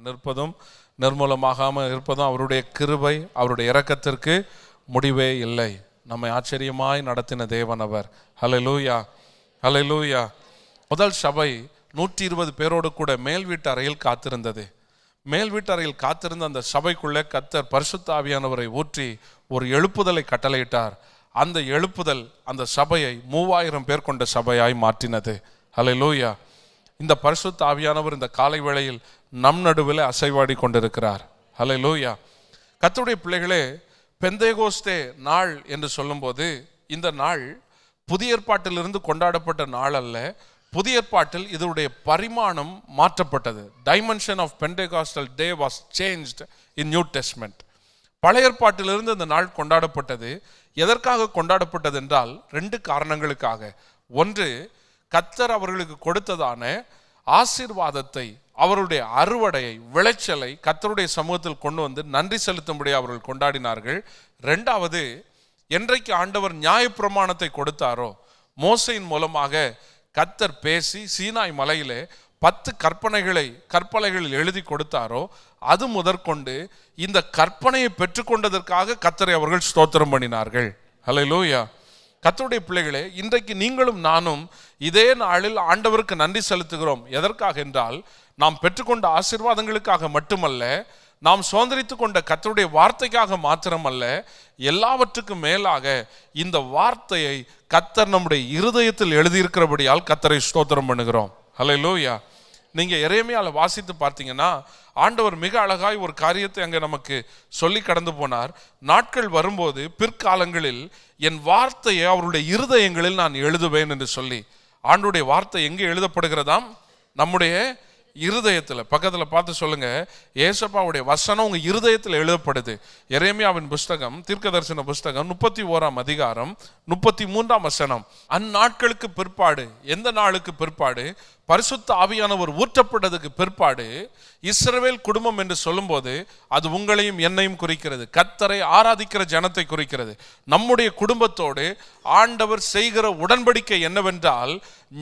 நிற்பதும் நிர்மூலமாகாமல் இருப்பதும் அவருடைய கிருபை, அவருடைய இரக்கத்திற்கு முடிவே இல்லை. நம்மை ஆச்சரியமாய் நடத்தின தேவன் அவர். ஹல்லேலூயா, ஹல்லேலூயா. முதல் சபை 120 பேரோடு கூட மேல் வீட்டு அறையில் காத்திருந்தது. மேல் வீட்டு அறையில் காத்திருந்த அந்த சபைக்குள்ளே கர்த்தர் பரிசுத்த ஆவியானவரை ஊற்றி ஒரு எழுப்புதலை கட்டளையிட்டார். அந்த எழுப்புதல் அந்த சபையை 3000 பேர் கொண்ட சபையாய் மாற்றினது. ஹல்லேலூயா. இந்த பரிசுத்த ஆவியானவர் இந்த காலை வேளையில் நம் நடுவில் அசைவாடி கொண்டிருக்கிறார். ஹல்லேலூயா. கர்த்தருடைய பிள்ளைகளே, பெந்தேகோஸ்தே நாள் என்று சொல்லும்போது இந்த நாள் புதிய ஏற்பாட்டிலிருந்து கொண்டாடப்பட்ட நாள் அல்ல. புதிய ஏற்பாட்டில் இதனுடைய பரிமாணம் மாற்றப்பட்டது. Dimension of pentecostal day was changed in new testament. பழைய ஏற்பாட்டிலிருந்து இந்த நாள் கொண்டாடப்பட்டது. எதற்காக கொண்டாடப்பட்டது என்றால் 2 காரணங்களுக்காக. ஒன்று, கர்த்தர் அவர்களுக்கு கொடுத்ததான ஆசீர்வாதத்தை, அவருடைய அறுவடையை, விளைச்சலை கர்த்தருடைய சமூகத்தில் கொண்டு வந்து நன்றி செலுத்தும்படி அவர்கள் கொண்டாடினார்கள். 2வது, என்றைக்கு ஆண்டவர் நியாயப்பிரமாணத்தை கொடுத்தாரோ, மோசையின் மூலமாக கர்த்தர் பேசி சீனாய் மலையிலே 10 கற்பனைகளில் எழுதி கொடுத்தாரோ, அது முதற்கொண்டு இந்த கற்பனையை பெற்றுக்கொண்டதற்காக கர்த்தரை அவர்கள் ஸ்தோத்திரம் பண்ணினார்கள். ஹல்லேலூயா. கர்த்தருடைய பிள்ளைகளே, இன்றைக்கு நீங்களும் நானும் இதே நாளில் ஆண்டவருக்கு நன்றி செலுத்துகிறோம். எதற்காக என்றால், நாம் பெற்றுக்கொண்ட ஆசீர்வாதங்களுக்காக மட்டுமல்ல, நாம் சுதந்திரித்து கொண்ட கர்த்தருடைய வார்த்தைக்காக மாத்திரமல்ல, எல்லாவற்றுக்கும் மேலாக இந்த வார்த்தையை கர்த்தர் நம்முடைய இருதயத்தில் எழுதியிருக்கிறபடியால் கர்த்தரை ஸ்தோத்திரம் பண்ணுகிறோம். ஹல்லேலூயா. நீங்க எரேமியால வாசித்து பார்த்தீங்கன்னா, ஆண்டவர் மிக அழகாய் ஒரு காரியத்தை அங்கே நமக்கு சொல்லி கடந்து போனார். நாட்கள் வரும்போது பிற்காலங்களில் என் வார்த்தையை அவருடைய இருதயங்களில் நான் எழுதுவேன் என்று சொல்லி. ஆண்டவருடைய வார்த்தை எங்கே எழுதப்படுகிறதாம்? நம்முடைய இருதயத்தில். பக்கத்தில் பார்த்து சொல்லுங்க, ஏசப்பாவுடைய வசனம் உங்க இருதயத்தில் எழுதப்படுது. எரேமியாவின் புஸ்தகம், தீர்க்கதரிசன புஸ்தகம் 31ஆம் அதிகாரம் 33ஆம் வசனம். அந்நாட்களுக்கு பிற்பாடு, எந்த நாளுக்கு பிற்பாடு? பரிசுத்த ஆவியானவர் ஊற்றப்பட்டதுக்கு பிற்பாடு இஸ்ரவேல் குடும்பம் என்று சொல்லும்போது அது உங்களையும் என்னையும் குறிக்கிறது. கர்த்தரை ஆராதிக்கிற ஜனத்தை குறிக்கிறது. நம்முடைய குடும்பத்தோடு ஆண்டவர் செய்கிற உடன்படிக்கை என்னவென்றால்,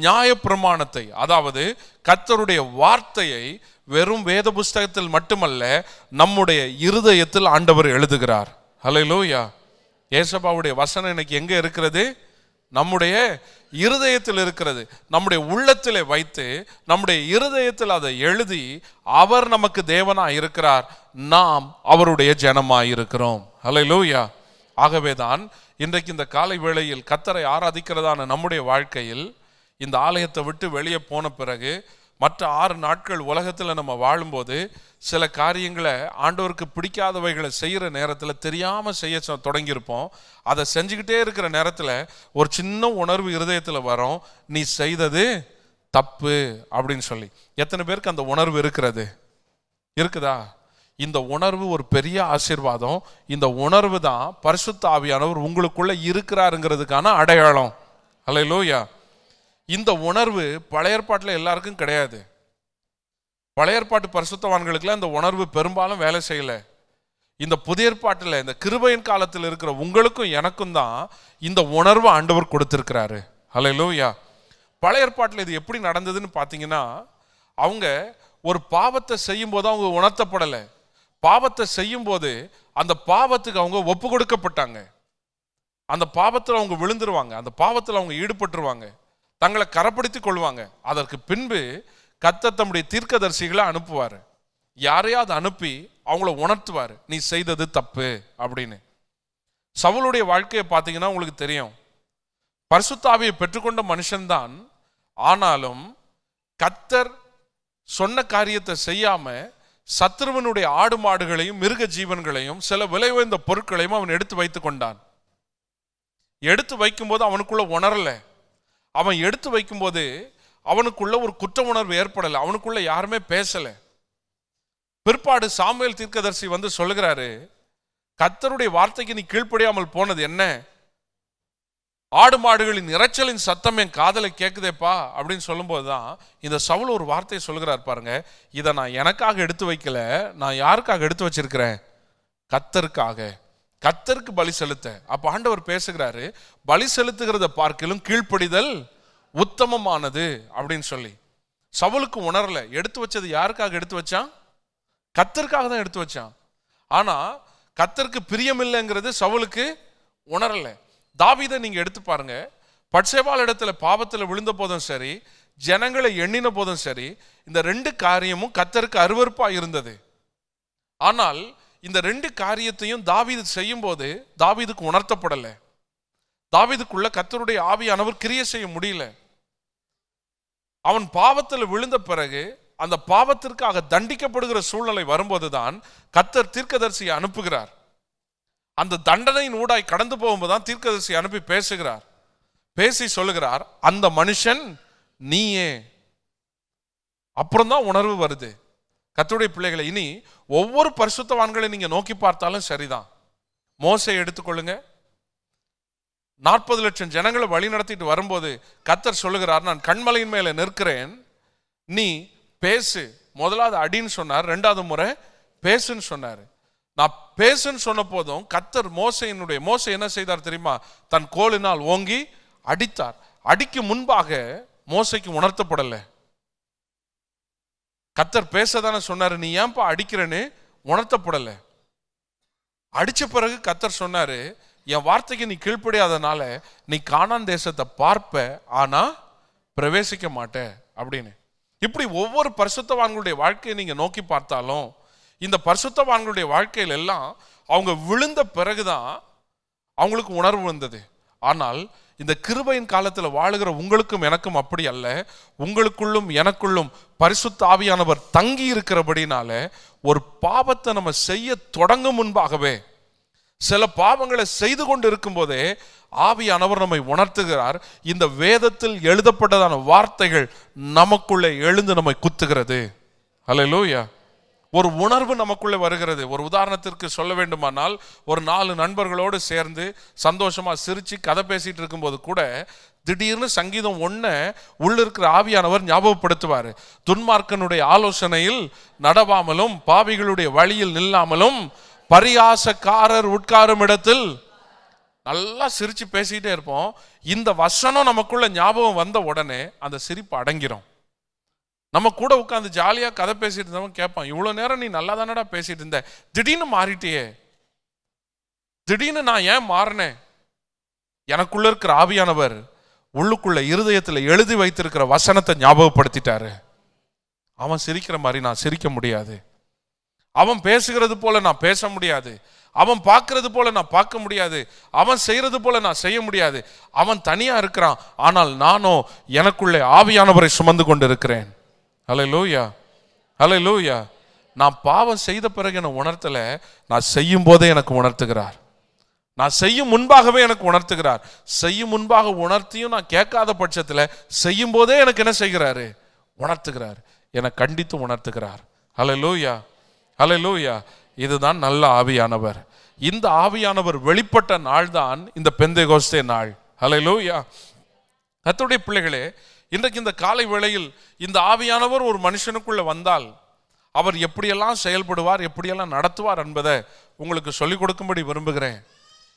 நியாயப்பிரமாணத்தை, அதாவது கர்த்தருடைய வார்த்தையை வெறும் வேத புஸ்தகத்தில் மட்டுமல்ல, நம்முடைய இருதயத்தில் ஆண்டவர் எழுதுகிறார். ஹல்லேலூயா. ஏசப்பாவுடைய வசனம் இன்னைக்கு எங்க இருக்கிறது? நம்முடைய இருதயத்தில் இருக்கிறது. நம்முடைய உள்ளத்திலே வைத்து நம்முடைய இருதயத்தில் அதை எழுதி, அவர் நமக்கு தேவனாய் இருக்கிறார், நாம் அவருடைய ஜனமாய் இருக்கிறோம். ஹல்லேலூயா. ஆகவேதான் இன்றைக்கு இந்த காலை வேளையில் கர்த்தரை ஆராதிக்கிறதான நம்முடைய வாழ்க்கையில், இந்த ஆலயத்தை விட்டு வெளியே போன பிறகு மற்ற 6 நாட்கள் உலகத்தில் நம்ம வாழும்போது சில காரியங்களை, ஆண்டவருக்கு பிடிக்காதவைகளை செய்கிற நேரத்தில் தெரியாமல் செய்ய தொடங்கியிருப்போம். அதை செஞ்சுக்கிட்டே இருக்கிற நேரத்தில் ஒரு சின்ன உணர்வு இருதயத்தில் வரும், நீ செய்தது தப்பு அப்படின்னு சொல்லி. எத்தனை பேருக்கு அந்த உணர்வு இருக்கிறது? இருக்குதா? இந்த உணர்வு ஒரு பெரிய ஆசீர்வாதம். இந்த உணர்வு தான் பரிசுத்த ஆவியானவர் உங்களுக்குள்ள இருக்கிறாருங்கிறதுக்கான அடையாளம். ஹல்லேலூயா. இந்த உணர்வு பழைய ஏற்பாட்டில் எல்லாருக்கும் கிடையாது. பழைய ஏற்பாட்டு பரிசுத்தவான்களுக்குலாம் இந்த உணர்வு பெரும்பாலும் வேலை செய்யலை. இந்த புதிய ஏற்பாட்டில், இந்த கிருபையின் காலத்தில் இருக்கிற உங்களுக்கும் எனக்கும் தான் இந்த உணர்வு ஆண்டவர் கொடுத்திருக்கிறாரு. ஹல்லேலூயா. பழைய ஏற்பாட்டில் இது எப்படி நடந்ததுன்னு பார்த்தீங்கன்னா, அவங்க ஒரு பாவத்தை செய்யும் போது அவங்க உணர்த்தப்படலை. பாவத்தை செய்யும் போது அந்த பாவத்துக்கு அவங்க ஒப்பு கொடுக்கப்பட்டாங்க. அந்த பாவத்தில் அவங்க விழுந்துருவாங்க, அந்த பாவத்தில் அவங்க ஈடுபட்டுருவாங்க, தங்களை கரப்படுத்திக் கொள்வாங்க. அதற்கு பின்பு கர்த்தர் தம்முடைய தீர்க்கதரிசிகளை அனுப்புவார். யாரையாவது அனுப்பி அவங்கள உணர்த்துவார், நீ செய்தது தப்பு அப்படின்னு. சவுலுடைய வாழ்க்கையை பார்த்தீங்கன்னா உங்களுக்கு தெரியும். பரிசுத்த ஆவியை பெற்றுக்கொண்ட மனுஷன்தான், ஆனாலும் கர்த்தர் சொன்ன காரியத்தை செய்யாம சத்ருவனுடைய ஆடு மாடுகளையும் மிருக ஜீவன்களையும் சில விலை உயர்ந்த பொருட்களையும் அவன் எடுத்து வைத்துக் கொண்டான். எடுத்து வைக்கும்போது அவனுக்குள்ள உணரல. அவன் எடுத்து வைக்கும்போது அவனுக்குள்ள ஒரு குற்ற உணர்வு ஏற்படலை. அவனுக்குள்ள யாருமே பேசல. பிற்பாடு சாமுவேல் தீர்க்கதரிசி வந்து சொல்லுகிறாரு, கர்த்தருடைய வார்த்தைக்கு நீ கீழ்ப்படியாமல் போனது என்ன? ஆடு மாடுகளின் இரைச்சலின் சத்தம் என் காதலை கேட்குதேப்பா அப்படின்னு சொல்லும்போதுதான் இந்த சவுல் ஒரு வார்த்தையை சொல்லுகிறார் பாருங்க, இதை நான் எனக்காக எடுத்து வைக்கல, நான் யாருக்காக எடுத்து வச்சிருக்கிறேன்? கர்த்தருக்காக, கர்த்தருக்கு பலி செலுத்த. அப்ப ஆண்டவர் பேசுகிறாரு, பலி செலுத்துகிறத பார்க்கிலும் கீழ்ப்படிதல் உத்தமமானது அப்படின்னு சொல்லி. சவுலுக்கு உணரல, எடுத்து வச்சது யாருக்காக எடுத்து வச்சான்? கர்த்தருக்காக தான் எடுத்து வச்சான். ஆனா கர்த்தருக்கு பிரியமில்லைங்கிறது சவுலுக்கு உணரல. தாவீதை நீங்க எடுத்து பாருங்க. பட்சேபாள் இடத்துல பாவத்துல விழுந்த போதும் சரி, ஜனங்களை எண்ணின போதும் சரி, இந்த 2 காரியமும் கர்த்தருக்கு அருவருப்பா இருந்தது. ஆனால் இந்த 2 காரியத்தையும் தாவீது செய்யும் போது தாவீதுக்கு உணர்த்தப்படல. தாவீதுக்குள்ள கர்த்தருடைய ஆவியானவர் கிரியை செய்ய முடியல. அவன் பாவத்தில் விழுந்த பிறகு அந்த பாவத்திற்காக தண்டிக்கப்படுகிற சூழ்நிலை வரும்போதுதான் கர்த்தர் தீர்க்கதரிசியை அனுப்புகிறார். அந்த தண்டனையின் ஊடாய் கடந்து போகும்போதுதான் தீர்க்கதரிசி அனுப்பி பேசுகிறார். பேசி சொல்லுகிறார், அந்த மனுஷன் நீயே. அப்புறம்தான் உணர்வு வருது. கர்த்தருடைய பிள்ளைகளை, இனி ஒவ்வொரு பரிசுத்தவான்களை நீங்க நோக்கி பார்த்தாலும் சரிதான். மோசே எடுத்துக்கொள்ளுங்க. 40 லட்சம் ஜனங்களை வழி நடத்திட்டு வரும்போது கர்த்தர் சொல்லுகிறார், நான் கண்மலையின் மேல நிற்கிறேன், நீ பேசு. முதலாவது அடின்னு சொன்னார், 2வது முறை பேசுன்னு சொன்னார். நான் பேசுன்னு சொன்ன போதும் கர்த்தர் மோசே என்ன செய்தார் தெரியுமா? தன் கோலினால் ஓங்கி அடித்தார். அடிக்கு முன்பாக மோசைக்கு உணர்த்தப்படல. கர்த்தர் பேசதானே சொன்னாரு, நீ ஏன்பா அடிக்கிறேன்னு உணர்த்தப்படல. அடிச்ச பிறகு கர்த்தர் சொன்னாரு, என் வார்த்தைக்கு நீ கீழ்ப்படியாதனால நீ கானான் தேசத்தை பார்ப்ப, ஆனா பிரவேசிக்க மாட்ட அப்படின்னு. இப்படி ஒவ்வொரு பரிசுத்தவான்களுடைய வாழ்க்கையை நீங்க நோக்கி பார்த்தாலும் இந்த பரிசுத்தவான்களுடைய வாழ்க்கையில எல்லாம் அவங்க விழுந்த பிறகுதான் அவங்களுக்கு உணர்வு வந்தது. ஆனால் இந்த கிருபையின் காலத்துல வாழுகிற உங்களுக்கும் எனக்கும் அப்படி அல்ல. உங்களுக்குள்ளும் எனக்குள்ளும் பரிசுத்த ஆவியானவர் தங்கி இருக்கிறபடினால ஒரு பாவத்தை நம்ம செய்ய தொடங்கும் முன்பாகவே, சில பாவங்களை செய்து கொண்டு இருக்கும் போதே ஆவியானவர் நம்மை உணர்த்துகிறார். இந்த வேதத்தில் எழுதப்பட்டதான வார்த்தைகள் நமக்குள்ளே எழுந்து நம்மை குத்துகிறது. அல்லேலூயா. ஒரு உணர்வு நமக்குள்ளே வருகிறது. ஒரு உதாரணத்திற்கு சொல்ல வேண்டுமானால், ஒரு 4 நண்பர்களோடு சேர்ந்து சந்தோஷமா சிரிச்சு கதை பேசிட்டு இருக்கும்போது கூட திடீர்னு சங்கீதம் 1 உள்ள இருக்கிற ஆவியானவர் ஞாபகப்படுத்துவார். துன்மார்க்கனுடைய ஆலோசனையில் நடவாமலும் பாவிகளுடைய வழியில் நில்லாமலும் பரியாசக்காரர் உட்காரும் இடத்தில். நல்லா சிரிச்சு பேசிட்டே இருப்போம். இந்த வசனம் நமக்குள்ள ஞாபகம் வந்த உடனே அந்த சிரிப்பு அடங்கிரும். நம்ம கூட உட்காந்து ஜாலியா கதை பேசிட்டு இருந்தவன் கேட்பான், இவ்வளவு நேரம் நீ நல்லா தானடா பேசிட்டு இருந்த, திடீர்னு மாறிட்டியே, திடீர்னு நான் ஏன் மாறினேன்? எனக்குள்ள இருக்கிற ஆவியானவர் உள்ளுக்குள்ள இருதயத்துல எழுதி வைத்திருக்கிற வசனத்தை ஞாபகப்படுத்திட்டாரு. அவன் சிரிக்கிற மாதிரி நான் சிரிக்க முடியாது, அவன் பேசுகிறது போல நான் பேச முடியாது, அவன் பார்க்கறது போல நான் பார்க்க முடியாது, அவன் செய்யறது போல நான் செய்ய முடியாது. அவன் தனியா இருக்கிறான், ஆனால் நானோ எனக்குள்ளே ஆவியானவரை சுமந்து கொண்டு இருக்கிறேன். அல்லேலூயா, அல்லேலூயா. நான் பாவம் செய்த பிறகு எனக்கு உணர்த்தல, நான் செய்யும் போதே எனக்கு உணர்த்துகிறார். நான் செய்யும் முன்பாகவே எனக்கு உணர்த்துகிறார். செய்யும் முன்பாக உணர்த்தியும் நான் கேட்காத பட்சத்தில் செய்யும் போதே எனக்கு என்ன செய்கிறாரு? உணர்த்துகிறார். என்னை கண்டித்து உணர்த்துகிறார். அல்லேலூயா, அல்லேலூயா. இதுதான் நல்ல ஆவியானவர். இந்த ஆவியானவர் வெளிப்பட்ட நாள் தான் இந்த பெந்தேகோஸ்தே நாள். அல்லேலூயா. கர்த்தருடைய பிள்ளைகளே, இன்றைக்கு இந்த காலை வேளையில் இந்த ஆவியானவர் ஒரு மனுஷனுக்குள்ள வந்தால் அவர் எப்படியெல்லாம் செயல்படுவார், எப்படியெல்லாம் நடத்துவார் என்பதை உங்களுக்கு சொல்லிக் கொடுக்கும்படி விரும்புகிறேன்.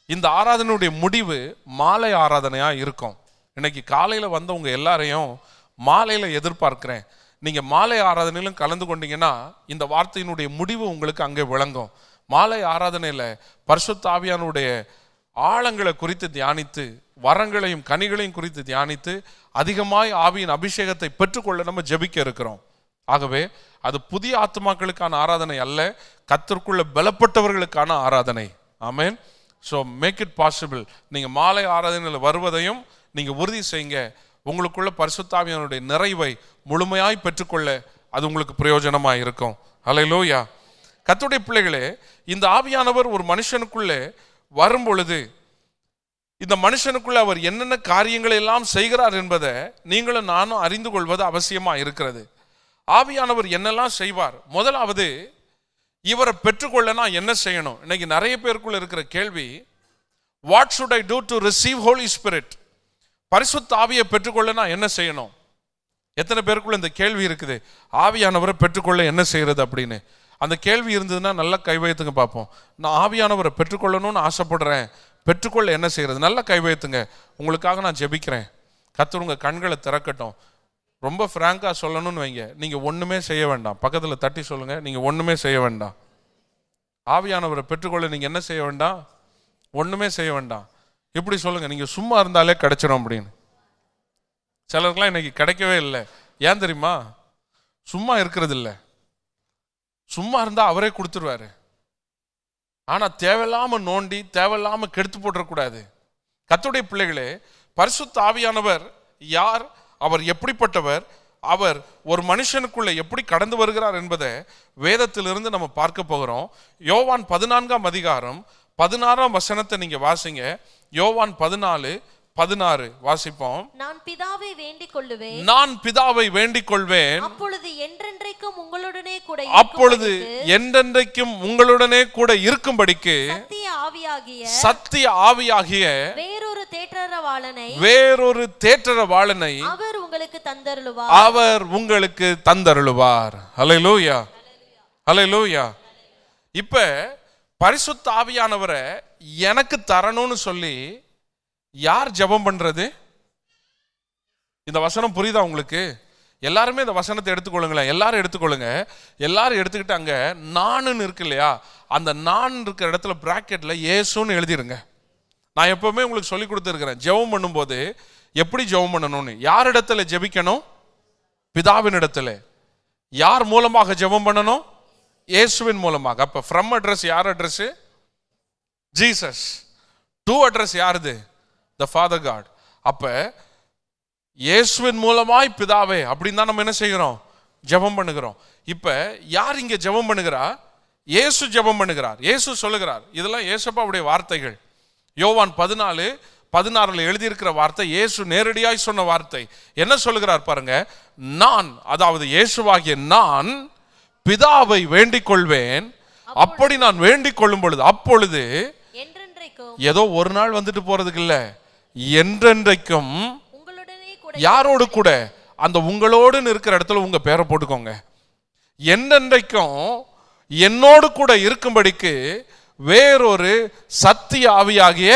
இந்த ஆராதனையுடைய முடிவு மாலை ஆராதனையா இருக்கும். இன்னைக்கு காலையில வந்தவங்க எல்லாரையும் மாலையில எதிர்பார்க்கிறேன். நீங்க மாலை ஆராதனையிலும் கலந்து கொண்டீங்கன்னா இந்த வார்த்தையினுடைய முடிவு உங்களுக்கு அங்கே விளங்கும். மாலை ஆராதனையில பரிசுத்த ஆவியானுடைய ஆழங்களை குறித்து தியானித்து, வரங்களையும் கனிகளையும் குறித்து தியானித்து, அதிகமாய் ஆவியின் அபிஷேகத்தை பெற்றுக்கொள்ள நம்ம ஜெபிக்க இருக்கிறோம். ஆகவே அது புதிய ஆத்துமாக்களுக்கான ஆராதனை அல்ல, கர்த்தருக்குள்ள பலப்பட்டவர்களுக்கான ஆராதனை. ஆமென். So make it possible. நீங்க மாலை ஆராதனையில் வருவதையும் நீங்க உறுதி செய்யுங்க. உங்களுக்குள்ள பரிசுத்த ஆவியானுடைய நிறைவை முழுமையாய் பெற்றுக்கொள்ள அது உங்களுக்கு பிரயோஜனமாக இருக்கும். அல்லேலூயா. கர்த்தருடைய பிள்ளைகளே, இந்த ஆவியானவர் ஒரு மனுஷனுக்குள்ளே வரும் பொழுது இந்த மனுஷனுக்குள்ள அவர் என்னென்ன காரியங்களை எல்லாம் செய்கிறார் என்பதை நீங்களும் நானும் அறிந்து கொள்வது அவசியமா இருக்கிறது. ஆவியானவர் என்னெல்லாம் செய்வார்? முதலாவது, இவரை பெற்றுக்கொள்ள நான் என்ன செய்யணும்? இன்னைக்கு நிறைய பேருக்குள்ள இருக்கிற கேள்வி, what should I do to receive Holy Spirit? பரிசுத்த ஆவியை பெற்றுக்கொள்ள நான் என்ன செய்யணும்? எத்தனை பேருக்குள்ள இந்த கேள்வி இருக்குது? ஆவியானவரை பெற்றுக்கொள்ள என்ன செய்யறது அப்படின்னு. அந்த கேள்வி இருந்ததுன்னா நல்லா கை வைத்துங்க பார்ப்போம். நான் ஆவியானவரை பெற்றுக்கொள்ளணும்னு ஆசைப்படுறேன், பெற்றுக்கொள்ள என்ன செய்யறது? நல்லா கை வைத்துங்க. உங்களுக்காக நான் ஜெபிக்கிறேன். கர்த்தர் உங்க கண்களை திறக்கட்டும். ரொம்ப ஃப்ராங்கா சொல்லணும்னு வைங்க, நீங்க ஒண்ணுமே செய்ய வேண்டாம். பக்கத்துல தட்டி சொல்லுங்க, நீங்க ஒண்ணுமே செய்ய வேண்டாம். ஆவியானவரை பெற்றுக்கொள்ள நீங்க என்ன செய்ய வேண்டாம்? ஒண்ணுமே செய்ய வேண்டாம். இப்படி சொல்லுங்க, நீங்க சும்மா இருந்தாலே கிடைச்சிடும் அப்படின்னு. சிலருக்குலாம் இன்னைக்கு கிடைக்கவே இல்லை. ஏன் தெரியுமா? சும்மா இருக்கிறது இல்லை. சும்மா இருந்தா அவரே கொடுத்துருவாரு. ஆனா தேவையில்லாம நோண்டி தேவையில்லாம கெடுத்து போட்டுறக்கூடாது. கர்த்தருடைய பிள்ளைகளே, பரிசுத்த ஆவியானவர் யார், அவர் எப்படிப்பட்டவர், அவர் ஒரு மனுஷனுக்குள்ள எப்படி கடந்து வருகிறார் என்பதை வேதத்திலிருந்து நம்ம பார்க்க போகிறோம். யோவான் 14ஆம் அதிகாரம் 16ஆம் வசனத்தை நீங்க வாசிங்க. யோவான் 14:16 வாசிப்போம். நான் பிதாவை வேண்டிக் கொள்ளுவேன், நான் பிதாவை வேண்டிக் கொள்வேன், அப்பொழுது என்றென்றைக்கும் உங்களுடனே கூட அப்பொழுது என்றென்றைக்கும் உங்களுடனே கூட இருக்கும்படிக்கு சத்திய ஆவியாகிய வேறொரு தேற்றரவாளனை அவர் உங்களுக்கு தந்தருளுவார். அவர் உங்களுக்கு தந்தருளுவார். ஹல்லேலூயா, ஹல்லேலூயா. இப்ப பரிசுத்த ஆவியானவரை எனக்கு தரணும்னு சொல்லி யார் ஜெபம் பண்றது? இந்த வசனம் புரியுதா உங்களுக்கு? எல்லாருமே இந்த வசனத்தை எடுத்துக்கொள்ளுங்களேன். எல்லாரும் எடுத்துக்கொள்ளுங்க. எல்லாரும் எடுத்துக்கிட்டாங்க. நானுன்னு இருக்கு இல்லையா, அந்த நான் இருக்கிற இடத்துல பிராக்கெட்ல இயேசுன்னு எழுதிருங்க. நான் எப்பவுமே உங்களுக்கு சொல்லி கொடுத்துருக்கிறேன், ஜெபம் பண்ணும்போது எப்படி ஜெபம் பண்ணணும்னு. யார் இடத்துல ஜெபிக்கணும்? பிதாவின் இடத்துல. யார் மூலமாக ஜெபம் பண்ணணும்? இயேசுவின் மூலமாக. அப்ப ஃப்ரம் அட்ரஸ் யார் அட்ரஸ்? ஜீசஸ். டு அட்ரஸ் யாருது? The father God. அப்ப இயேசுவின் மூலமாய் பிதாவே அப்படின்னு தான் நம்ம என்ன செய்கிறோம்? ஜெபம் பண்ணுகிறோம். இப்ப யார் இங்க ஜெபம் பண்ணுகிறா? இயேசு ஜெபம் பண்ணுகிறார். இயேசு சொல்லுகிறார். இதெல்லாம் இயேசுப்பாவுடைய வார்த்தைகள். யோவான் 14:16 எழுதியிருக்கிற வார்த்தை இயேசு நேரடியாய் சொன்ன வார்த்தை. என்ன சொல்லுகிறார் பாருங்க. நான், அதாவது இயேசுவாகிய நான் பிதாவை வேண்டிக் கொள்வேன். அப்படி நான் வேண்டிக் கொள்ளும் பொழுது, அப்பொழுது ஏதோ ஒரு நாள் வந்துட்டு போறதுக்கு இல்ல, என்றென்றைக்கும். யாரோடு கூட? அந்த உங்களோடு இருக்கிற இடத்துல உங்க பேரை போட்டுக்கோங்க. என்றென்றைக்கும் என்னோடு கூட இருக்கும்படிக்கு வேறொரு சத்திய ஆவியாகிய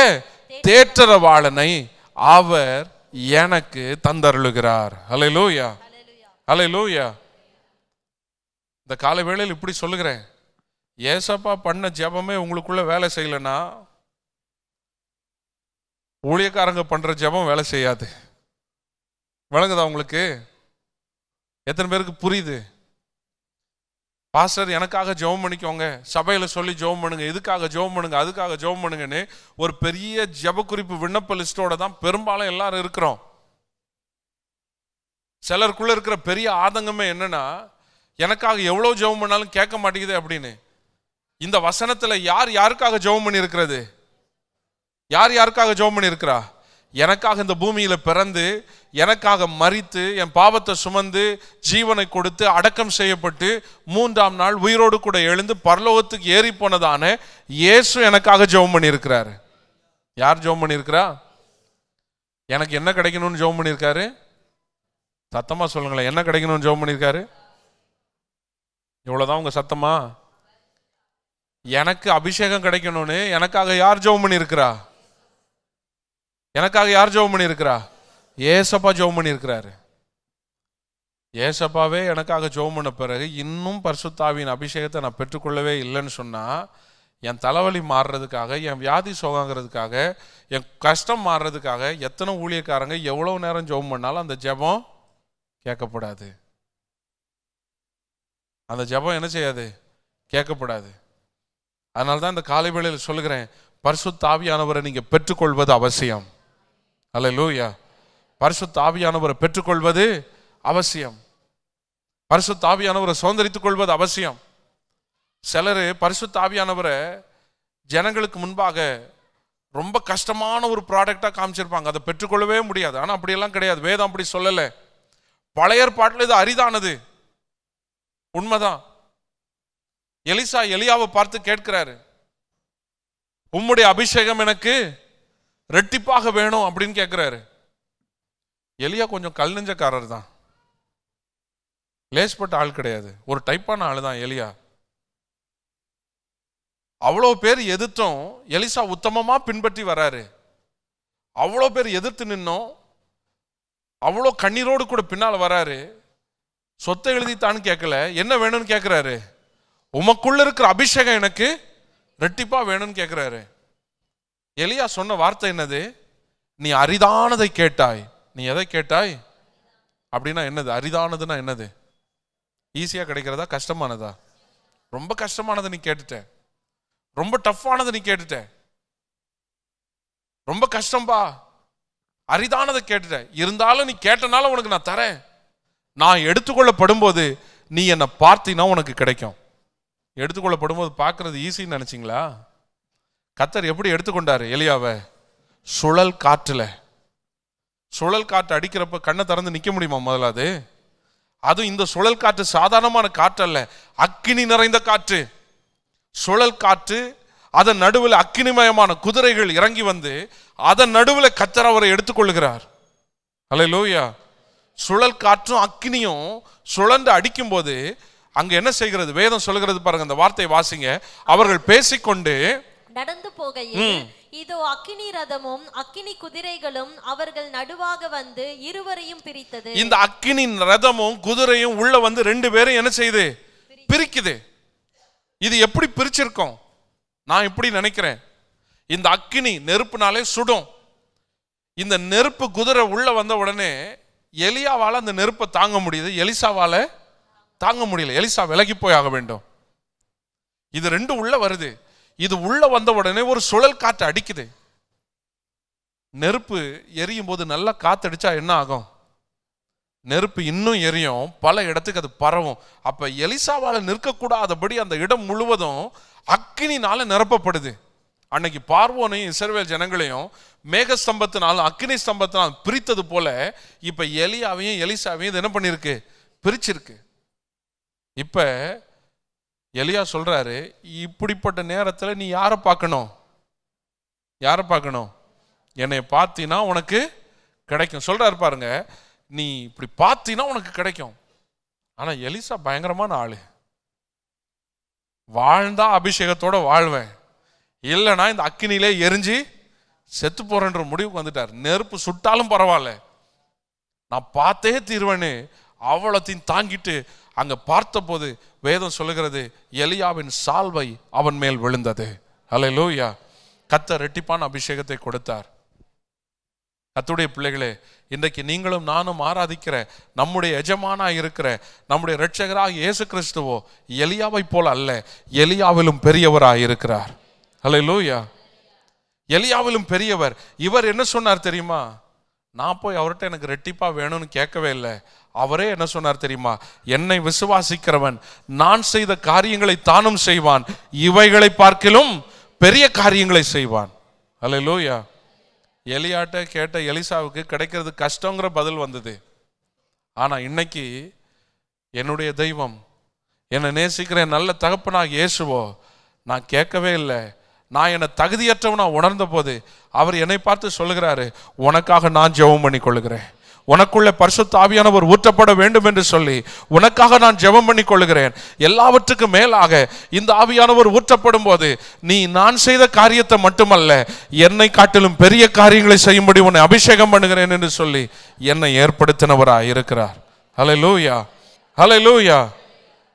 தேற்றரவாளனை அவர் எனக்கு தந்தருளுகிறார். ஹல்லேலூயா, ஹல்லேலூயா. இந்த காலை வேளையில் இப்படி சொல்லுகிறேன், ஏசப்பா பண்ண ஜெபமே உங்களுக்குள்ள வேலை செய்யலன்னா ஊழியக்காரங்க பண்ற ஜெபம் வேலை செய்யாது. விளங்குதா உங்களுக்கு? எத்தனை பேருக்கு புரியுது? பாஸ்டர் எனக்காக ஜெபம் பண்ணிக்கோங்க, சபையில சொல்லி ஜெபம் பண்ணுங்க, இதுக்காக ஜெபம் பண்ணுங்க, அதுக்காக ஜெபம் பண்ணுங்கன்னு ஒரு பெரிய ஜெப குறிப்பு விண்ணப்ப லிஸ்டோட தான் பெரும்பாலும் எல்லாரும் இருக்கிறோம். சிலருக்குள்ள இருக்கிற பெரிய ஆதங்கமே என்னன்னா, எனக்காக எவ்வளவு ஜெபம் பண்ணாலும் கேட்க மாட்டேங்குது அப்படின்னு. இந்த வசனத்துல யார் யாருக்காக ஜெபம் பண்ணி இருக்கிறது? யார் யாருக்காக ஜெபம் பண்ணி இருக்கிறா? எனக்காக இந்த பூமியில பிறந்து, எனக்காக மரித்து, என் பாவத்தை சுமந்து, ஜீவனை கொடுத்து, அடக்கம் செய்யப்பட்டு, 3ஆம் நாள் உயிரோடு கூட எழுந்து பரலோகத்துக்கு ஏறி போனதான இயேசு எனக்காக ஜெபம் பண்ணி இருக்கிறாரு. யார் ஜெபம் பண்ணி இருக்கிறா? எனக்கு என்ன கிடைக்கணும்னு ஜெபம் பண்ணி இருக்காரு? சத்தமா சொல்லுங்களேன், என்ன கிடைக்கணும்னு ஜெபம் பண்ணி இருக்காரு? இவ்வளவுதான் உங்க சத்தமா? எனக்கு அபிஷேகம் கிடைக்கணும்னு எனக்காக யார் ஜெபம் பண்ணி இருக்கிறா? எனக்காக யார் ஜெபம் பண்ணி இருக்கிறா? ஏசப்பா ஜெபம் பண்ணி இருக்கிறாரு. ஏசப்பாவே எனக்காக ஜெபம் பண்ண பிறகு இன்னும் பரிசுத்த ஆவியின் அபிஷேகத்தை நான் பெற்றுக்கொள்ளவே இல்லைன்னு சொன்னா, என் தலைவலி மாறுறதுக்காக, என் வியாதி சோகாங்கிறதுக்காக, என் கஷ்டம் மாறுறதுக்காக எத்தனை ஊழியக்காரங்க எவ்வளவு நேரம் ஜெபம் பண்ணாலும் அந்த ஜெபம் கேட்கப்படாது. அந்த ஜெபம் என்ன செய்யாது? கேட்கப்படாது. அதனால்தான் இந்த காலை வேளையில் சொல்லுகிறேன், பரிசுத்த ஆவியானவரை நீங்க பெற்றுக்கொள்வது அவசியம். அல்லேலூயா. பரிசுத்த ஆவியானவரை பெற்றுக்கொள்வது அவசியம். பரிசுத்த ஆவியானவரை சுதந்தரித்துக் கொள்வது அவசியம். சிலர் பரிசுத்த ஆவியானவரை ஜனங்களுக்கு முன்பாக ரொம்ப கஷ்டமான ஒரு ப்ராடக்டா காமிச்சிருப்பாங்க, அதை பெற்றுக்கொள்ளவே முடியாது. ஆனா அப்படியெல்லாம் கிடையாது. வேதம் அப்படி சொல்லல. பழைய ஏற்பாட்டில் இது அரிதானது, உண்மைதான். எலிசா எலியாவை பார்த்து கேட்கிறாரு, உம்முடைய அபிஷேகம் எனக்கு ரெட்டிப்பாக வேணும் அப்படின்னு கேட்கிறாரு. எலியா கொஞ்சம் கல் நெஞ்சக்காரர் தான், லேஸ்பட்ட ஆள் கிடையாது, ஒரு டைப்பான ஆள் தான் எலியா. அவ்வளோ பேர் எதிர்த்தும் எலிசா உத்தமமா பின்பற்றி வராரு. அவ்வளோ பேர் எதிர்த்து நின்னோம் அவ்வளோ கண்ணீரோடு கூட பின்னால் வராரு. சொத்தை எழுதித்தான்னு கேட்கல, என்ன வேணும்னு கேட்கிறாரு. உமக்குள்ள இருக்கிற அபிஷேகம் எனக்கு ரெட்டிப்பா வேணும்னு கேட்கிறாரு. எலியா சொன்ன வார்த்தை என்னது? நீ அரிதானதை கேட்டாய். நீ எதை கேட்டாய் அப்படின்னா என்னது? அரிதானதுன்னா என்னது? ஈஸியா கிடைக்கிறதா, கஷ்டமானதா? ரொம்ப கஷ்டமானதை நீ கேட்டுட்ட, ரொம்ப டஃப்பானதை நீ கேட்டுட்ட, ரொம்ப கஷ்டம்பா, அரிதானதை கேட்டுட்ட. இருந்தாலும் நீ கேட்டனால உனக்கு நான் தரேன். நான் எடுத்துக்கொள்ளப்படும் போது நீ என்னை பார்த்தினா உனக்கு கிடைக்கும். எடுத்துக்கொள்ளப்படும் போது பார்க்கறது ஈஸின்னு நினைச்சிங்களா? கர்த்தர் எப்படி எடுத்துக்கொண்டாரு எலியாவை? சுழல் காற்றுல. சுழல் காற்று அடிக்கிறப்ப கண்ணை திறந்து நிற்க முடியுமா முதலாவது? அதுவும் இந்த சுழல் காற்று சாதாரணமான காற்று அல்ல, அக்கினி நிறைந்த காற்று. சுழல் காற்று, அதன் நடுவில் அக்கினிமயமான குதிரைகள் இறங்கி வந்து அதன் நடுவில் கர்த்தர் அவரை எடுத்துக்கொள்ளுகிறார். அல்லேலூயா. சுழல் காற்றும் அக்கினியும் சுழன்று அடிக்கும் போது அங்க என்ன செய்கிறது? வேதம் சொல்லுகிறது பாருங்க, அந்த வார்த்தை வாசிங்க. அவர்கள் பேசிக்கொண்டு நடந்து போகையில் இதோ அக்கினி ரதமும் அக்கினி குதிரைகளும் அவர்கள் நடுவாக வந்து இருவரையும் பிரித்தது. இந்த அக்கினி ரதமும் குதிரையும் உள்ள வந்து ரெண்டு பேரும் என்ன செய்யுது? பிரிக்குது. இது எப்படி பிரிச்சிருக்கோம்? நான் இப்படி நினைக்கிறேன், இந்த அக்கினி நெருப்புனாலே சுடும். இந்த நெருப்பு குதிரை உள்ள வந்த உடனே எலியாவால அந்த நெருப்பை தாங்க முடியுது, எலிசாவால தாங்க முடியல. எலிசா விலகி போய் ஆக வேண்டும். இது ரெண்டும் உள்ள வருது. இது உள்ள வந்த உடனே ஒரு சுழல் காற்று அடிக்குது. நெருப்பு எரியும் போது நல்லா காத்தடிச்சா என்ன ஆகும்? நெருப்பு இன்னும் எரியும், பல இடத்துக்கு அது பரவும். அப்ப எலிசாவால நிற்கக்கூடாதபடி அந்த இடம் முழுவதும் அக்கினினால நிரப்பப்படுது. அன்னைக்கு பார்வோனையும் இஸ்ரவேல் ஜனங்களையும் மேக ஸ்தம்பத்தினாலும் அக்கினி ஸ்தம்பத்தினாலும் பிரித்தது போல இப்ப எலியாவையும் எலிசாவையும் இது என்ன பண்ணிருக்கு? பிரிச்சிருக்கு. இப்ப எலியா சொல்றாரு, இப்படிப்பட்ட நேரத்தில் நீ யாரை பார்க்கணும்? யாரை பார்க்கணும்? என்னை பார்த்தினா உனக்கு கிடைக்கும் சொல்றாரு பாருங்க. நீ இப்படி பார்த்தினா உனக்கு கிடைக்கும். ஆனா எலிசா பயங்கரமான ஆளு. வாழ்ந்தா அபிஷேகத்தோட வாழ்வேன், இல்லைன்னா இந்த அக்கினிலே எரிஞ்சு செத்து போறேன்ற முடிவுக்கு வந்துட்டார். நெருப்பு சுட்டாலும் பரவாயில்ல, நான் பார்த்தே தீர்வேன்னு அவ்வளோத்தையும் தாங்கிட்டு அங்க பார்த்த போது வேதம் சொல்லுகிறது, எலியாவின் சால்வை அவன் மேல் விழுந்தது. அல்லேலூயா. கர்த்தர் இரட்டிப்பான அபிஷேகத்தை கொடுத்தார். கர்த்தருடைய பிள்ளைகளே, இன்றைக்கு நீங்களும் நானும் ஆராதிக்கிற நம்முடைய எஜமானா இருக்கிற நம்முடைய இரட்சகராக இயேசு கிறிஸ்துவோ எலியாவை போல அல்ல, எலியாவிலும் பெரியவராக இருக்கிறார். அல்லேலூயா. எலியாவிலும் பெரியவர். இவர் என்ன சொன்னார் தெரியுமா? நான் போய் அவர்கிட்ட எனக்கு ரெட்டிப்பா வேணும்னு கேட்கவே இல்லை. அவரே என்ன சொன்னார் தெரியுமா? என்னை விசுவாசிக்கிறவன் நான் செய்த காரியங்களை தானும் செய்வான், இவைகளை பார்க்கிலும் பெரிய காரியங்களை செய்வான். அல்லேலூயா. எலியாட்ட கேட்ட எலிசாவுக்கு கிடைக்கிறது கஷ்டங்கிற பதில் வந்தது. ஆனா இன்னைக்கு என்னுடைய தெய்வம், என்னை நேசிக்கிற நல்ல தகப்பனாக இயேசுவோ, நான் கேட்கவே இல்லை, நான் என்னை தகுதியற்றவனா உணர்ந்த போது அவர் என்னை பார்த்து சொல்லுகிறாரு, உனக்காக நான் ஜெபம் பண்ணி கொள்ளுகிறேன், உனக்குள்ள பரிசுத்த ஆவியானவர் ஊற்றப்பட வேண்டும் என்று சொல்லி உனக்காக நான் ஜெபம் பண்ணி கொள்ளுகிறேன். எல்லாவற்றுக்கும் மேலாக இந்த ஆவியானவர் ஊற்றப்படும் போது நீ நான் செய்த காரியத்தை மட்டுமல்ல, என்னை காட்டிலும் பெரிய காரியங்களை செய்யும்படி உன்னை அபிஷேகம் பண்ணுகிறேன் என்று சொல்லி என்னை ஏற்படுத்தினவராய் இருக்கிறார். ஹல்லேலூயா, ஹல்லேலூயா.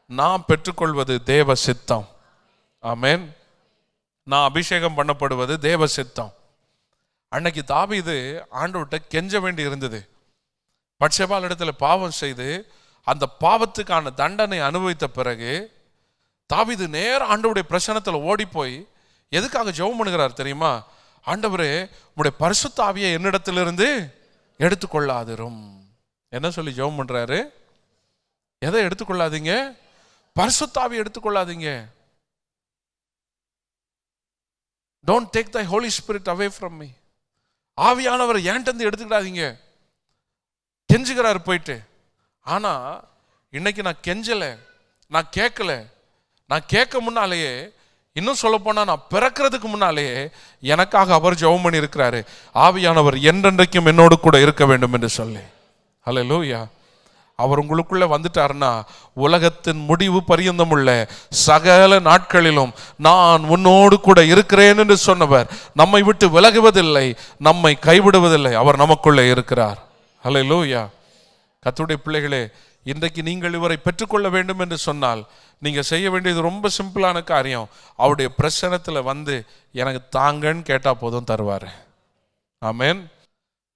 நான் பெற்றுக்கொள்வது தேவ சித்தம். ஆமென். நான் அபிஷேகம் பண்ணப்படுவது தேவ சித்தம். அன்னைக்கு தாவீது ஆண்டவர்கிட்ட கெஞ்ச வேண்டி இருந்தது. பட்சேபாள் இடத்துல பாவம் செய்து அந்த பாவத்துக்கான தண்டனை அனுபவித்த பிறகு தாவீது நேர ஆண்டவருடைய பிரசன்னத்தில் ஓடி போய் எதுக்காக ஜெபம் பண்ணுகிறார் தெரியுமா? ஆண்டவரே, உம்முடைய பரிசுத்த ஆவியை என்னிடத்திலிருந்து எடுத்துக்கொள்ளாதிரும். என்ன சொல்லி ஜெபம் பண்றாரு? எதை எடுத்துக்கொள்ளாதீங்க? பரிசுத்த ஆவியை எடுத்துக்கொள்ளாதீங்க. Don't take the Holy Spirit away from me. ஆவியானவர் ஏன்ட்டு எடுத்துக்கிடாதீங்க கெஞ்சுகிறாரு போயிட்டு. ஆனா இன்னைக்கு நான் கெஞ்சல, நான் கேட்கல. நான் கேட்க முன்னாலேயே, இன்னும் சொல்ல போனா நான் பிறக்கிறதுக்கு முன்னாலேயே எனக்காக அவர் ஜெபம் பண்ணி இருக்கிறாரு, ஆவியானவர் என்றென்றைக்கும் என்னோடு கூட இருக்க வேண்டும் என்று சொல்லி. ஹல்லேலூயா. அவர் உங்களுக்குள்ள வந்துட்டாருன்னா உலகத்தின் முடிவு பரியந்தம் உள்ள சகல நாட்களிலும் நான் உன்னோடு கூட இருக்கிறேன் என்று சொன்னவர் நம்மை விட்டு விலகுவதில்லை, நம்மை கைவிடுவதில்லை. அவர் நமக்குள்ளே இருக்கிறார். ஹல்லேலூயா. கர்த்தருடைய பிள்ளைகளே, இன்றைக்கு நீங்கள் இவரை பெற்றுக்கொள்ள வேண்டும் என்று சொன்னால் நீங்க செய்ய வேண்டியது ரொம்ப சிம்பிளான காரியம். அவருடைய பிரசன்னத்துல வந்து எனக்கு தாங்கன்னு கேட்டா போதும், தருவாரு. ஆமென்.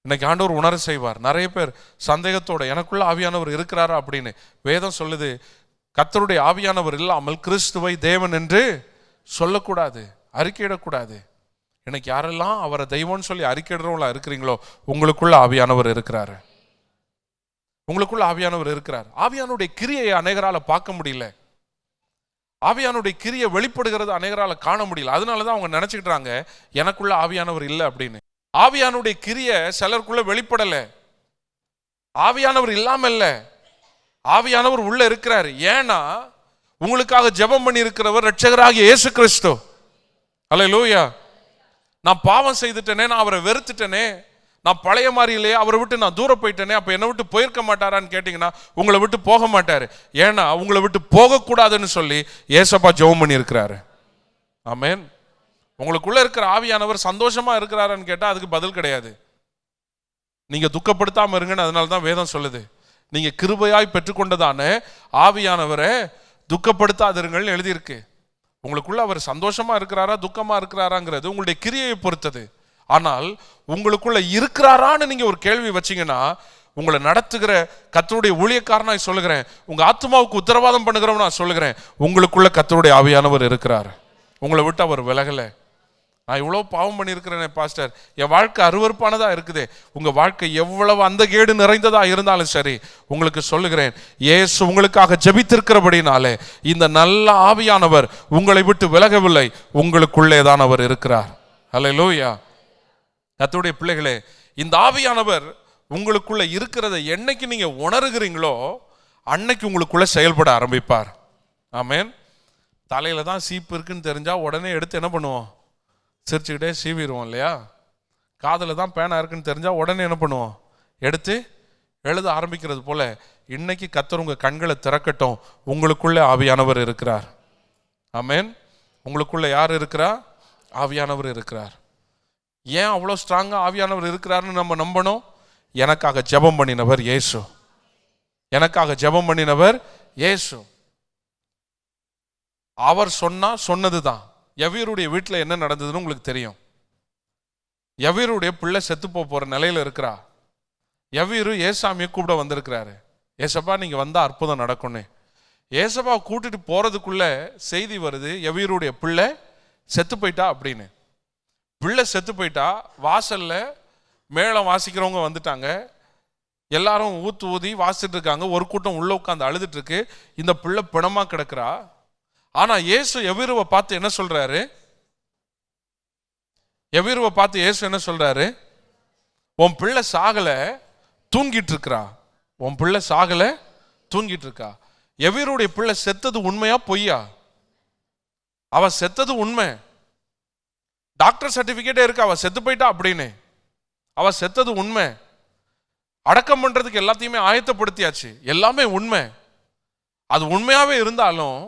இன்னைக்கு ஆண்டவர் உணர செய்வார். நிறைய பேர் சந்தேகத்தோட எனக்குள்ள ஆவியானவர் இருக்கிறாரா அப்படின்னு. வேதம் சொல்லுது, கர்த்தருடைய ஆவியானவர் இல்லாமல் கிறிஸ்துவை தேவன் என்று சொல்லக்கூடாது, அறிக்கையிடக்கூடாது. இன்னைக்கு யாரெல்லாம் அவரை தெய்வம்னு சொல்லி அறிக்கையிடுறவங்களா இருக்கிறீங்களோ உங்களுக்குள்ள ஆவியானவர் இருக்கிறாரு. உங்களுக்குள்ள ஆவியானவர் இருக்கிறார். ஆவியானுடைய கிரியை அநேகரால பார்க்க முடியல, ஆவியானுடைய கிரியை வெளிப்படுகிறது அநேகரால காண முடியல. அதனாலதான் அவங்க நினைச்சுக்கிட்டாங்க எனக்குள்ள ஆவியானவர் இல்லை அப்படின்னு. ஆவியானுடைய கிரியை சிலருக்குள்ள வெளிப்படல. ஆவியானவர் இல்லாம இல்ல, ஆவியானவர் உள்ள இருக்கிறார். ஏன்னா உங்களுக்காக ஜெபம் பண்ணி இருக்கிறவர் இரட்சகராகிய இயேசு கிறிஸ்து. அல்லேலூயா. நான் பாவம் செய்துட்டேனே, நான் அவரை வெறுத்துட்டேனே, நான் பழைய மாதிரி இல்லையே, அவரை விட்டு நான் தூரம் போயிட்டேனே, அப்ப என்னை விட்டு போயிருக்க மாட்டாரான்னு கேட்டீங்கன்னா உங்களை விட்டு போக மாட்டாரு. ஏன்னா உங்களை விட்டு போகக்கூடாதுன்னு சொல்லி ஏசப்பா ஜெபம் பண்ணி இருக்கிறாரு. ஆமென். உங்களுக்குள்ள இருக்கிற ஆவியானவர் சந்தோஷமா இருக்கிறாருன்னு கேட்டா அதுக்கு பதில் கிடையாது. நீங்க துக்கப்படுத்தாம இருங்கன்னு அதனால தான் வேதம் சொல்லுது, நீங்க கிருபையாய் பெற்றுக்கொண்டதான ஆவியானவரை துக்கப்படுத்தாதிருங்கள்னு எழுதியிருக்கு. உங்களுக்குள்ள அவர் சந்தோஷமா இருக்கிறாரா துக்கமா இருக்கிறாராங்கிறது உங்களுடைய கிரியையை பொறுத்தது. ஆனால் உங்களுக்குள்ள இருக்கிறாரான்னு நீங்க ஒரு கேள்வி வச்சீங்கன்னா, உங்களை நடத்துகிற கர்த்தருடைய ஊழியக்காரனாய் சொல்லுகிறேன், உங்க ஆத்மாவுக்கு உத்தரவாதம் பண்ணுகிறவன் நான் சொல்லுகிறேன், உங்களுக்குள்ள கர்த்தருடைய ஆவியானவர் இருக்கிறார். உங்களை விட்டு அவர் விலகல. நான் இவ்வளோ பாவம் பண்ணியிருக்கிறேனே பாஸ்டர், என் வாழ்க்கை அருவருப்பானதா இருக்குதே. உங்க வாழ்க்கை எவ்வளவு அந்த கேடு நிறைந்ததா இருந்தாலும் சரி, உங்களுக்கு சொல்லுகிறேன், இயேசு உங்களுக்காக ஜெபித்திருக்கிறபடினாலே இந்த நல்ல ஆவியானவர் உங்களை விட்டு விலகவில்லை, உங்களுக்குள்ளே தான் அவர் இருக்கிறார். அல்லேலூயா. கர்த்தருடைய பிள்ளைகளே, இந்த ஆவியானவர் உங்களுக்குள்ள இருக்கிறத என்னைக்கு நீங்க உணர்கிறீங்களோ அன்னைக்கு உங்களுக்குள்ள செயல்பட ஆரம்பிப்பார். ஆமென். தலையில தான் சீப்பு இருக்குன்னு தெரிஞ்சா உடனே எடுத்து என்ன பண்ணுவோம், சிரிச்சுக்கிட்டே சீவிடுவோம் இல்லையா? காதில் தான் பேனா இருக்குன்னு தெரிஞ்சா உடனே என்ன பண்ணுவோம், எடுத்து எழுத ஆரம்பிக்கிறது போல இன்னைக்கு கர்த்தர் உங்க கண்களை திறக்கட்டும், உங்களுக்குள்ள ஆவியானவர் இருக்கிறார். ஆமென். உங்களுக்குள்ள யார் இருக்கிறா? ஆவியானவர் இருக்கிறார். ஏன் அவ்வளோ ஸ்ட்ராங்கா ஆவியானவர் இருக்கிறாருன்னு நம்ம நம்பணும்? எனக்காக ஜெபம் பண்ணினவர் இயேசு. எனக்காக ஜெபம் பண்ணினவர் இயேசு. அவர் சொன்னதுதான். யவீருடைய வீட்டில் என்ன நடந்ததுன்னு உங்களுக்கு தெரியும். யவீருடைய பிள்ளை செத்து போற நிலையில இருக்கிறா. யவீரு ஏசாமியை கூப்பிட வந்திருக்கிறாரு. ஏசப்பா நீங்க வந்தா அற்புதம் நடக்கும்னு. ஏசப்பா கூட்டிட்டு போறதுக்குள்ள செய்தி வருது, யவீருடைய பிள்ளை செத்து போயிட்டா அப்படின்னு. பிள்ளை செத்து போயிட்டா, வாசல்ல மேளம் வாசிக்கிறவங்க வந்துட்டாங்க, எல்லாரும் ஊதி வாசிட்டு இருக்காங்க. ஒரு கூட்டம் உள்ள உட்காந்து அழுதுட்டு இருக்கு. இந்த பிள்ளை பிணமா கிடக்குறா. ஆனா இயேசு யவீருவை பார்த்து என்ன சொல்றாரு? யவீருவை பார்த்து இயேசு என்ன சொல்றாரு? உன் பிள்ளை சாகல, தூங்கிட்டு இருக்கிறா. உன் பிள்ளை சாகல, தூங்கிட்டு இருக்கா. யவீருடைய பிள்ளை செத்தது உண்மையா பொய்யா? அவ செத்தது உண்மை. டாக்டர் சர்டிபிகேட்டே இருக்கு அவ செத்து போயிட்டா அப்படின்னு. அவ செத்தது உண்மை. அடக்கம் பண்றதுக்கு எல்லாத்தையுமே ஆயத்தப்படுத்தியாச்சு, எல்லாமே உண்மை. அது உண்மையாவே இருந்தாலும்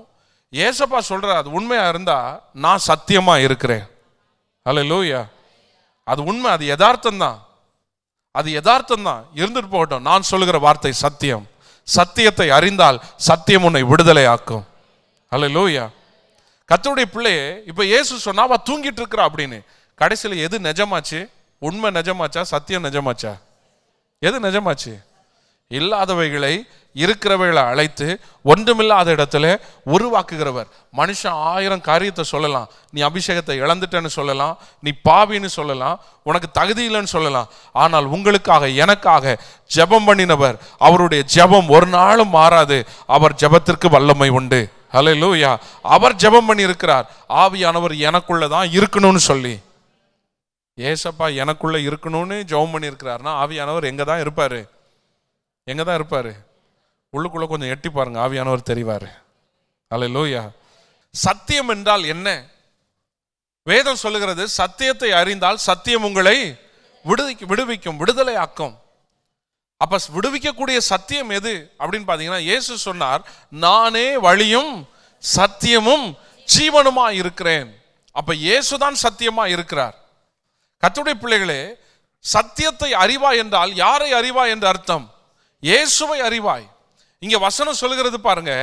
ஏசப்பா சொல்ற அது உண்மையா இருந்தா நான் சத்தியமா இருக்கிறேன். அல்லேலூயா. அது உண்மை, அது யதார்த்தம் தான். அது யதார்த்தம் தான், இருந்துட்டு போகட்டும். நான் சொல்லுகிற வார்த்தை சத்தியம். சத்தியத்தை அறிந்தால் சத்தியம் உன்னை விடுதலை ஆக்கும். அல்லேலூயா. கர்த்தருடைய பிள்ளையே, இப்ப இயேசு சொன்னா அவ தூங்கிட்டு இருக்கிறா அப்படின்னு. கடைசியில எது நிஜமாச்சு? உண்மை நிஜமாச்சா சத்தியம் நிஜமாச்சா? எது நிஜமாச்சு? இல்லாதவைகளை இருக்கிறவைகளை அழைத்து ஒன்றுமில்லாத இடத்துல உருவாக்குகிறவர். மனுஷன் 1000 காரியத்தை சொல்லலாம். நீ அபிஷேகத்தை இழந்துட்டேன்னு சொல்லலாம், நீ பாவின்னு சொல்லலாம், உனக்கு தகுதி இல்லைன்னு சொல்லலாம். ஆனால் உங்களுக்காக எனக்காக ஜெபம் பண்ணினவர், அவருடைய ஜெபம் ஒரு நாளும் மாறாது. அவர் ஜெபத்திற்கு வல்லமை உண்டு. ஹல்லேலூயா. அவர் ஜெபம் பண்ணி இருக்கிறார், ஆவியானவர் எனக்குள்ளதான் இருக்கணும்னு சொல்லி. ஏசப்பா எனக்குள்ள இருக்கணும்னு ஜெபம் பண்ணி இருக்கிறார்னா ஆவியானவர் எங்க தான் இருப்பாரு? எங்க தான் இருப்பாரு? உள்ளுக்குள்ள கொஞ்சம் எட்டி பாருங்க, ஆவியானவர் தெரிவாரு. ஹல்லேலூயா. சத்தியம் என்றால் என்ன? வேதம் சொல்லுகிறது, சத்தியத்தை அறிந்தால் சத்தியம் உங்களை விடுவிக்கும், விடுதலை ஆக்கும். அப்ப விடுவிக்கக்கூடிய சத்தியம் எது அப்படின்னு பாத்தீங்கன்னா, இயேசு சொன்னார், நானே வழியும் சத்தியமும் ஜீவனுமா இருக்கிறேன். அப்ப இயேசுதான் சத்தியமா இருக்கிறார். கர்த்தருடைய பிள்ளைகளே, சத்தியத்தை அறிவாய் என்றால் யாரை அறிவாய் என்று அர்த்தம்? இயேசுவை அறிவாய். இங்க வசனம் சொல்கிறது பாருங்க,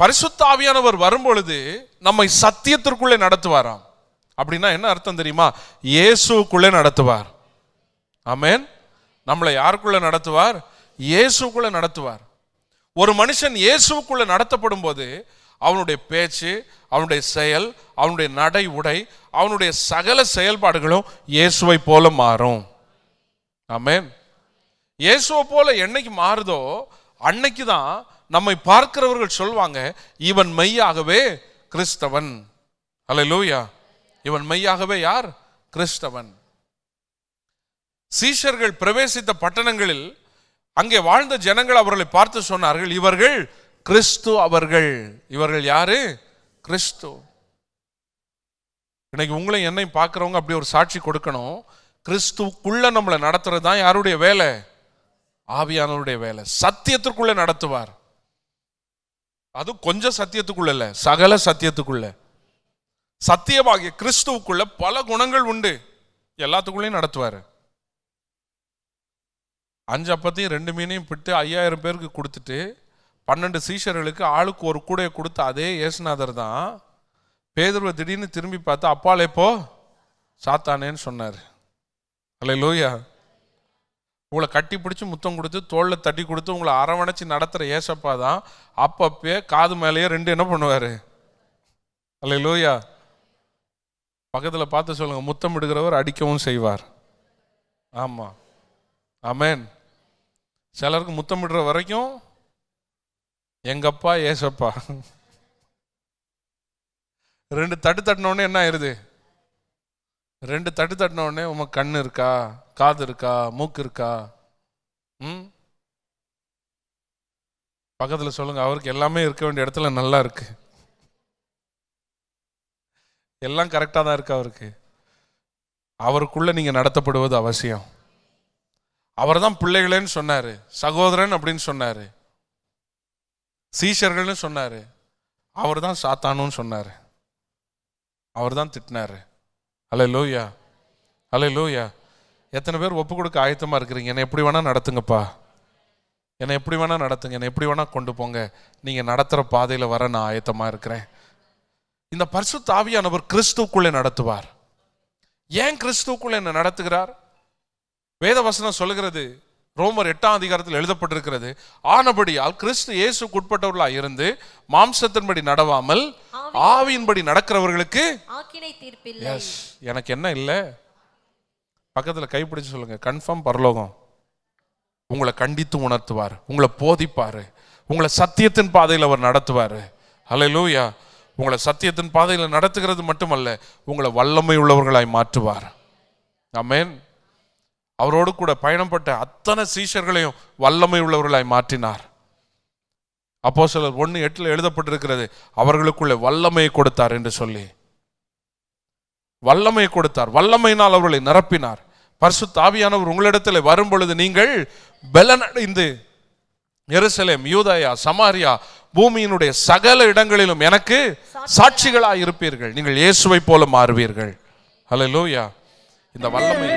பரிசுத்த ஆவியானவர் வரும்பொழுது நம்மை சத்தியத்திற்குள்ளே நடத்துவாராம். அப்படின்னா என்ன அர்த்தம் தெரியுமா? இயேசுக்குள்ளே நடத்துவார். ஆமென். நம்மளை யாருக்குள்ள நடத்துவார்? இயேசுக்குள்ள நடத்துவார். ஒரு மனுஷன் இயேசுக்குள்ள நடத்தப்படும் போது அவனுடைய பேச்சு, அவனுடைய செயல், அவனுடைய நடை உடை, அவனுடைய சகல செயல்பாடுகளும் இயேசுவை போல மாறும். ஆமென். இயேசுவை போல என்னைக்கு மாறுதோ அன்னைக்கு தான் நம்மை பார்க்கிறவர்கள் சொல்வாங்க, இவன் மெய்யாகவே கிறிஸ்தவன். அல்லேலூயா. இவன் மெய்யாகவே யார்? கிறிஸ்தவன். சீஷர்கள் பிரவேசித்த பட்டணங்களில் அங்கே வாழ்ந்த ஜனங்கள் அவர்களை பார்த்து சொன்னார்கள், இவர்கள் கிறிஸ்து. அவர்கள், இவர்கள் யாரு? கிறிஸ்து. இன்னைக்கு உங்களை என்னை பார்க்கிறவங்க அப்படி ஒரு சாட்சி கொடுக்கணும். கிறிஸ்துக்குள்ள நம்மளை நடத்துறது தான் யாருடைய வேலை? ஆவியானவருடைய வேலை. சத்தியத்திற்குள்ள நடத்துவார். அது கொஞ்சம் சத்தியத்துக்குள்ள இல்ல, சகல சத்தியத்துக்குள்ள. சத்தியமாகிய கிறிஸ்துவுக்குள்ள பல குணங்கள் உண்டு, எல்லாத்துக்குள்ளேயும் நடத்துவார். 5 அப்பத்தையும் 2 மீனையும் பிட்டு 5000 பேருக்கு கொடுத்துட்டு 12 சீஷர்களுக்கு ஆளுக்கு ஒரு கூடையை கொடுத்த அதே இயேசுநாதர் தான் பேதுருவை திடீர்னு திரும்பி பார்த்து அப்பாலே போ சாத்தானேன்னு சொன்னார். அல்லேலூயா. உங்களை கட்டி பிடிச்சி முத்தம் கொடுத்து தோளில் தட்டி கொடுத்து உங்களை அரவணைச்சி நடத்துகிற ஏசப்பா தான் அப்பப்பே காது மேலேயே 2 என்ன பண்ணுவார்? அல்லேலூயா. பக்கத்தில் பார்த்து சொல்லுங்க, முத்தம் விடுகிறவர் அடிக்கவும் செய்வார். ஆமாம். ஆமென். சிலருக்கு முத்தம் விடுற வரைக்கும் எங்கப்பா ஏசப்பா. 2 தட்டு தட்டினோடனே என்ன ஆயிருது? 2 தட்டு தட்டினோடனே உமக்கு கண்ணு இருக்கா, காது இருக்கா, மூக்கு இருக்கா? பக்கத்தில் சொல்லுங்க, அவருக்கு எல்லாமே இருக்க வேண்டிய இடத்துல நல்லா இருக்கு, எல்லாம் கரெக்டாக தான் இருக்கு அவருக்கு. அவருக்குள்ள நீங்க நடத்தப்படுவது அவசியம். அவர் தான் பிள்ளைகளேன்னு சொன்னாரு, சகோதரன் அப்படின்னு சொன்னாரு, சீஷர்கள்னு சொன்னாரு. அவர் தான் சாத்தானுன்னு சொன்னாரு, அவர் தான் திட்டினாரு. அல்லேலூயா. அல்லேலூயா. எத்தனை பேர் ஒப்பு கொடுக்க ஆயத்தமா இருக்கிறீங்க? என்னை எப்படி வேணா நடத்துங்கப்பா, என்னை எப்படி வேணா நடத்துங்க, என்னை எப்படி வேணா கொண்டு போங்க, நீங்க நடத்துற பாதையில வர நான் ஆயத்தமா இருக்கிறேன். இந்த பரிசுத்த ஆவியானவர் கிறிஸ்துவுக்குள்ளே நடத்துவார். ஏன் கிறிஸ்துவுக்குள்ளே என்ன நடத்துகிறார்? வேத வசனம் சொல்லுகிறது, ரோமர் 8ஆம் அதிகாரத்தில் எழுதப்பட்டிருக்கிறது, ஆனபடியால் கிறிஸ்து இயேசுக்கு உட்பட்டவர்களாய் இருந்து மாம்சத்தின்படி நடவாமல் ஆவியின்படி நடக்கிறவர்களுக்கு ஆக்கினை தீர்ப்பில்லை. எஸ். எனக்கு என்ன இல்லை? பக்கத்தில் கைப்பிடிச்சு சொல்லுங்க, கன்ஃபார்ம் பரலோகம். உங்களை கண்டித்து உணர்த்துவார், உங்களை போதிப்பார், உங்களை சத்தியத்தின் பாதையில் அவர் நடத்துவார். அல்லேலூயா. உங்களை சத்தியத்தின் பாதையில் நடத்துகிறது மட்டுமல்ல, உங்களை வல்லமை உள்ளவர்களாய் மாற்றுவார். ஆமென். அவரோடு கூட பயணப்பட்ட அத்தனை சீஷர்களையும் வல்லமை உள்ளவர்களாய் மாற்றினார். அப்போஸ்தலர் 1:8 எழுதப்பட்டிருக்கிறது, அவர்களுக்குள்ளே வல்லமையை கொடுத்தார் என்று சொல்லி. வல்லமையை கொடுத்தார், வல்லமையினால் அவர்களை நிரப்பினார். பரிசுத்த ஆவியானவர் உங்களிடத்தில் வரும் பொழுது நீங்கள் பலனடைந்து எருசலேம், யூதேயா, சமாரியா, பூமியினுடைய சகல இடங்களிலும் எனக்கு சாட்சிகளாய் இருப்பீர்கள். நீங்கள் இயேசுவை போல மாறுவீர்கள். அல்லேலூயா. இந்த வல்லமை